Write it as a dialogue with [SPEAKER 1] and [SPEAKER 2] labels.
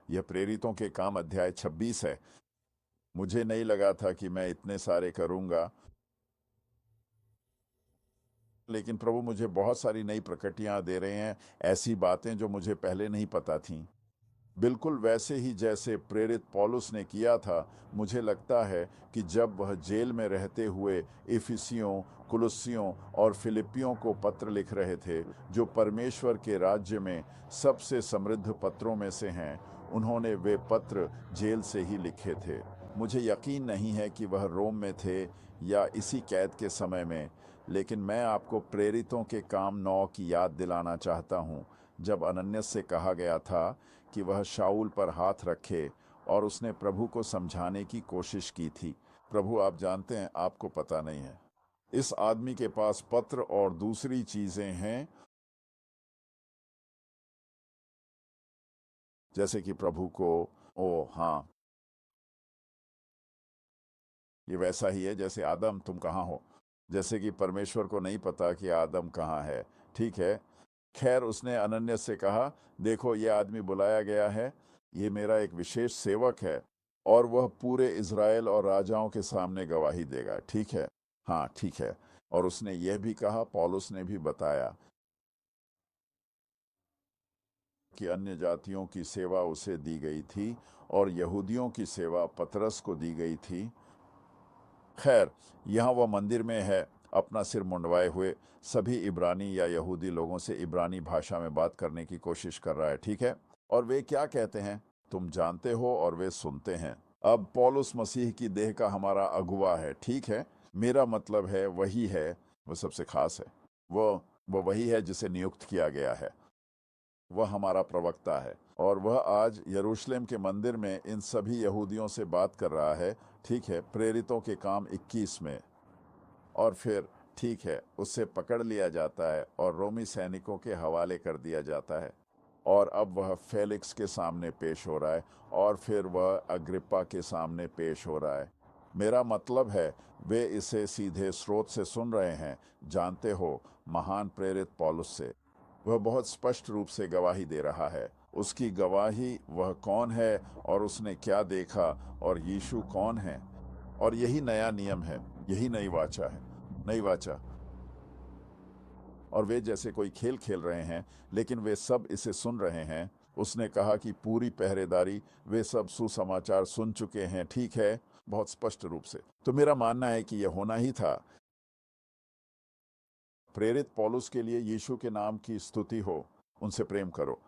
[SPEAKER 1] यह प्रेरितों के काम अध्याय 26 है। मुझे नहीं लगा था कि मैं इतने सारे करूंगा, लेकिन प्रभु मुझे बहुत सारी नई प्रकटियां दे रहे हैं, ऐसी बातें जो मुझे पहले नहीं पता थीं। बिल्कुल वैसे ही जैसे प्रेरित पौलुस ने किया था। मुझे लगता है कि जब वह जेल में रहते हुए इफिसियों, कुलुस्सियों और फिलिपियों को पत्र लिख रहे थे, जो परमेश्वर के राज्य में सबसे समृद्ध पत्रों में से हैं, उन्होंने वे पत्र जेल से ही लिखे थे। मुझे यकीन नहीं है कि वह रोम में थे या इसी कैद के समय में, लेकिन मैं आपको प्रेरितों के काम 9 की याद दिलाना चाहता हूँ, जब अनन्यास से कहा गया था कि वह शाऊल पर हाथ रखे और उसने प्रभु को समझाने की कोशिश की थी। प्रभु, आप जानते हैं, आपको पता नहीं है। इस आदमी के पास पत्र और दूसरी चीजें हैं, जैसे कि प्रभु को, ओ हाँ, ये वैसा ही है जैसे आदम, तुम कहाँ हो। जैसे कि परमेश्वर को नहीं पता कि आदम कहाँ है। ठीक है। खैर, उसने अनन्यास से कहा, देखो ये आदमी बुलाया गया है, ये मेरा एक विशेष सेवक है, और वह पूरे इज़राइल और राजाओं के सामने गवाही देगा। ठीक है। हाँ, ठीक है। और उसने यह भी कहा, पौलुस ने भी बताया कि अन्य जातियों की सेवा उसे दी गई थी और यहूदियों की सेवा पतरस को दी गई थी। खैर, यहाँ वह मंदिर में है, अपना सिर मुंडवाए हुए, सभी इब्रानी या यहूदी लोगों से इब्रानी भाषा में बात करने की कोशिश कर रहा है। ठीक है। और वे क्या कहते हैं, तुम जानते हो, और वे सुनते हैं। अब पौलुस मसीह की देह का हमारा अगुवा है। ठीक है। मेरा मतलब है वही है, वह सबसे खास है। वह वही है जिसे नियुक्त किया गया है। वह हमारा प्रवक्ता है, और वह आज यरूशलेम के मंदिर में इन सभी यहूदियों से बात कर रहा है। ठीक है, प्रेरितों के काम 21 में। और फिर ठीक है, उससे पकड़ लिया जाता है और रोमी सैनिकों के हवाले कर दिया जाता है, और अब वह फेलिक्स के सामने पेश हो रहा है, और फिर वह अग्रिप्पा के सामने पेश हो रहा है। मेरा मतलब है, वे इसे सीधे स्रोत से सुन रहे हैं, जानते हो, महान प्रेरित पौलुस से। वह बहुत स्पष्ट रूप से गवाही दे रहा है। उसकी गवाही, वह कौन है और उसने क्या देखा, और यीशु कौन है। और यही नया नियम है, यही नई वाचा है, नई वाचा। और वे जैसे कोई खेल खेल रहे हैं, लेकिन वे सब इसे सुन रहे हैं। उसने कहा कि पूरी पहरेदारी, वे सब सुसमाचार सुन चुके हैं। ठीक है, बहुत स्पष्ट रूप से। तो मेरा मानना है कि यह होना ही था। प्रेरित पौलुस के लिए यीशु के नाम की स्तुति हो। उनसे प्रेम करो।